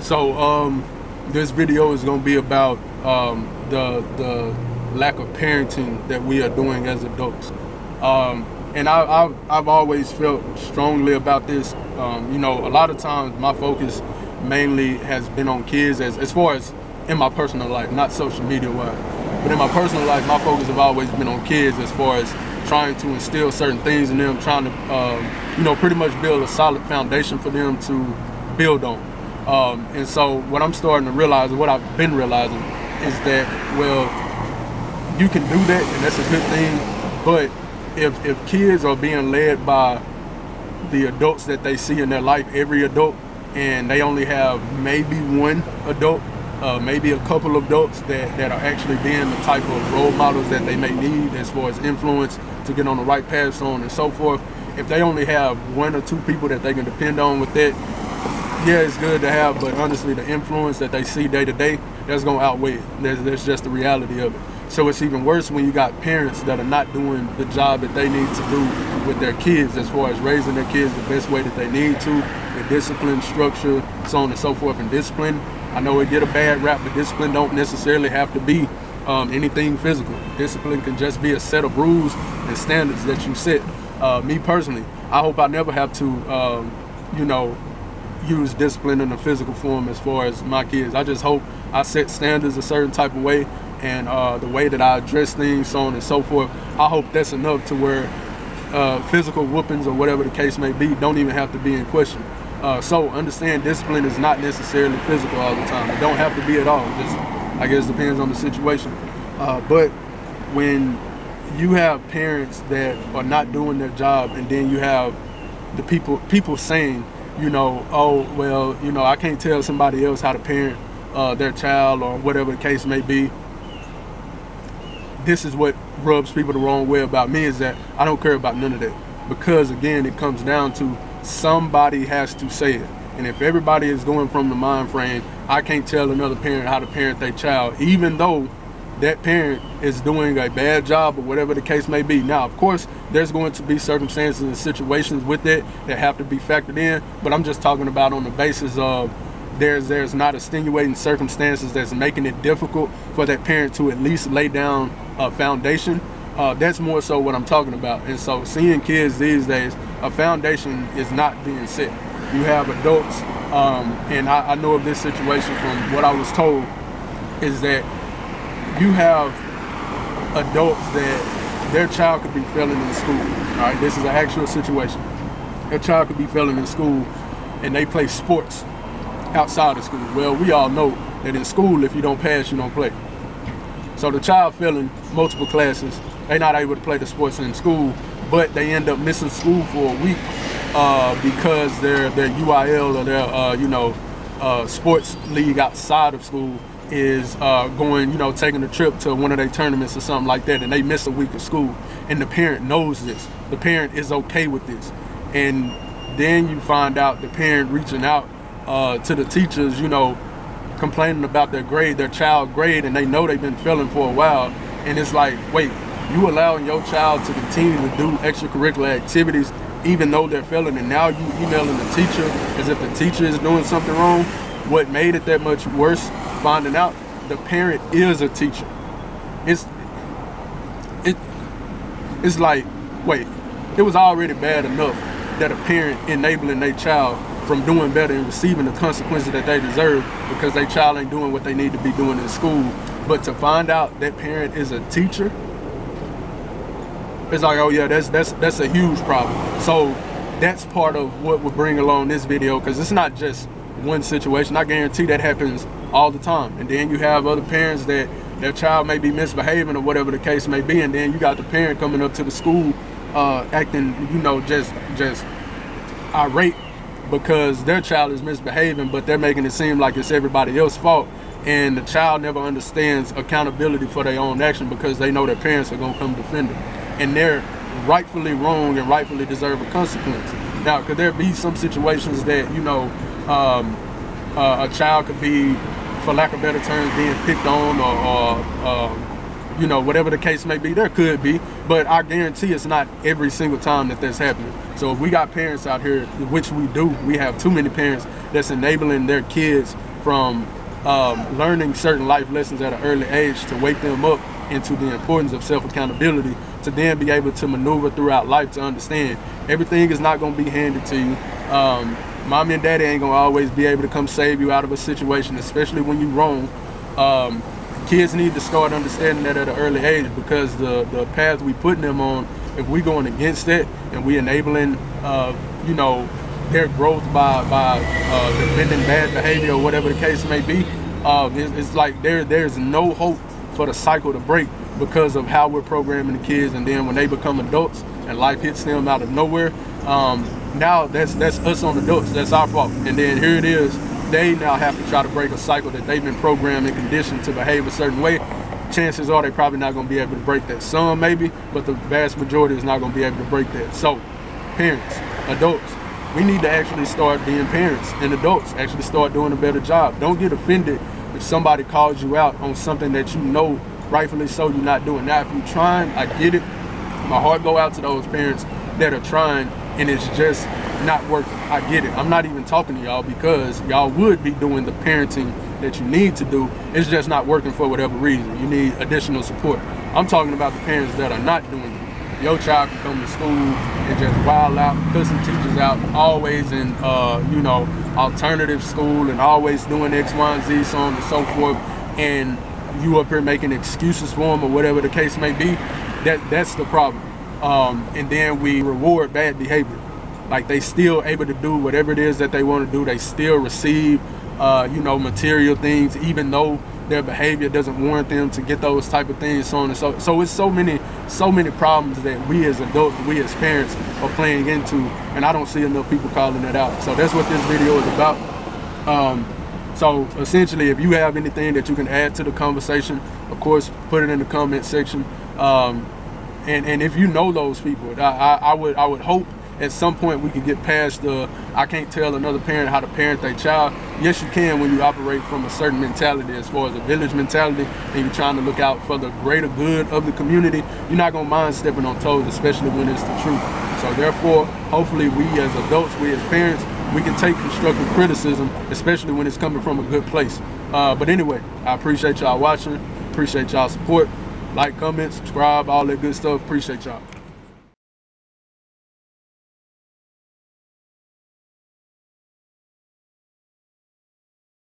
So this video is going to be about the lack of parenting that we are doing as adults. And I've always felt strongly about this. You know, a lot of times my focus mainly has been on kids as far as in my personal life, not social media wise. But in my personal life, my focus have always been on kids as far as trying to instill certain things in them, trying to, you know, pretty much build a solid foundation for them to build on. And so what I'm starting to realize, and what I've been realizing, is that, well, you can do that, and that's a good thing, but if kids are being led by the adults that they see in their life, every adult, and they only have maybe one adult, maybe a couple of adults that are actually being the type of role models that they may need as far as influence to get on the right path, so on and so forth. If they only have one or two people that they can depend on with that, yeah, it's good to have, but honestly, the influence that they see day to day, that's going to outweigh it. That's just the reality of it. So it's even worse when you got parents that are not doing the job that they need to do with their kids as far as raising their kids the best way that they need to, with discipline, structure, so on and so forth. And discipline, I know it get a bad rap, but discipline don't necessarily have to be anything physical. Discipline can just be a set of rules and standards that you set. Me personally, I hope I never have to, you know, use discipline in a physical form as far as my kids. I just hope I set standards a certain type of way, and the way that I address things, so on and so forth, I hope that's enough to where physical whoopings or whatever the case may be don't even have to be in question. So understand, discipline is not necessarily physical all the time. It don't have to be at all. Just, I guess, depends on the situation. But when you have parents that are not doing their job, and then you have the people saying, you know, oh, well, you know, I can't tell somebody else how to parent their child or whatever the case may be. This is what rubs people the wrong way about me, is that I don't care about none of that. Because again, it comes down to somebody has to say it. And if everybody is going from the mind frame, I can't tell another parent how to parent their child, even though that parent is doing a bad job or whatever the case may be. Now, of course, there's going to be circumstances and situations with that have to be factored in, but I'm just talking about on the basis of there's not extenuating circumstances that's making it difficult for that parent to at least lay down a foundation. That's more so what I'm talking about. And so seeing kids these days, a foundation is not being set. You have adults, and I know of this situation from what I was told, is that you have adults that their child could be failing in school. All right, this is an actual situation. Their child could be failing in school, and they play sports outside of school. Well, we all know that in school, if you don't pass, you don't play. So the child failing multiple classes, they're not able to play the sports in school, but they end up missing school for a week because their UIL or their sports league outside of school is going, you know, taking a trip to one of their tournaments or something like that, and they miss a week of school. And the parent knows this. The parent is okay with this. And then you find out the parent reaching out to the teachers, you know, complaining about their grade, their child grade, and they know they've been failing for a while. And it's like, wait, you allowing your child to continue to do extracurricular activities even though they're failing, and now you emailing the teacher as if the teacher is doing something wrong? What made it that much worse, finding out the parent is a teacher. It's like, wait, it was already bad enough that a parent enabling their child from doing better and receiving the consequences that they deserve because their child ain't doing what they need to be doing in school. But to find out that parent is a teacher, it's like, oh yeah, that's a huge problem. So that's part of what will bring along this video, because it's not just one situation. I guarantee that happens all the time. And then you have other parents that their child may be misbehaving or whatever the case may be, and then you got the parent coming up to the school acting, you know, just irate because their child is misbehaving, but they're making it seem like it's everybody else's fault. And the child never understands accountability for their own action because they know their parents are going to come defend them. And they're rightfully wrong and rightfully deserve a consequence. Now, could there be some situations that, you know, a child could be, for lack of better terms, being picked on or you know, whatever the case may be? There could be, but I guarantee it's not every single time that that's happening. So if we got parents out here, which we do, we have too many parents that's enabling their kids from learning certain life lessons at an early age to wake them up into the importance of self-accountability, to then be able to maneuver throughout life, to understand everything is not going to be handed to you. Mommy and daddy ain't going to always be able to come save you out of a situation, especially when you're wrong. Kids need to start understanding that at an early age, because the path we putting them on, if we going against it and we enabling their growth by defending bad behavior or whatever the case may be, it's like there's no hope for the cycle to break because of how we're programming the kids. And then when they become adults and life hits them out of nowhere, now that's us on adults, that's our fault. And then here it is, they now have to try to break a cycle that they've been programmed and conditioned to behave a certain way. Chances are they're probably not going to be able to break that. Some maybe, but the vast majority is not going to be able to break that. So parents, adults, we need to actually start being parents, and adults actually start doing a better job. Don't get offended if somebody calls you out on something that you know, rightfully so, you're not doing. Now, if you're trying, I get it. My heart go out to those parents that are trying and it's just not working. I get it. I'm not even talking to y'all because y'all would be doing the parenting that you need to do. It's just not working for whatever reason. You need additional support. I'm talking about the parents that are not doing it. Your child can come to school and just wild out, cussing teachers out, always in alternative school and always doing X, Y, and Z, so on and so forth, and you up here making excuses for them or whatever the case may be. That's the problem. And then we reward bad behavior. Like, they still able to do whatever it is that they want to do. They still receive material things, even though their behavior doesn't warrant them to get those type of things, so on and so it's so many problems that we as adults, we as parents are playing into, and I don't see enough people calling that out. So that's what this video is about. So essentially, if you have anything that you can add to the conversation, of course, put it in the comment section. And if you know those people, I would hope at some point we could get past the I can't tell another parent how to parent their child. Yes, you can when you operate from a certain mentality, as far as a village mentality, and you're trying to look out for the greater good of the community. You're not gonna mind stepping on toes, especially when it's the truth. So therefore, hopefully we as adults, we as parents, we can take constructive criticism, especially when it's coming from a good place. But anyway, I appreciate y'all watching, appreciate y'all support. Like, comment, subscribe, all that good stuff. Appreciate y'all.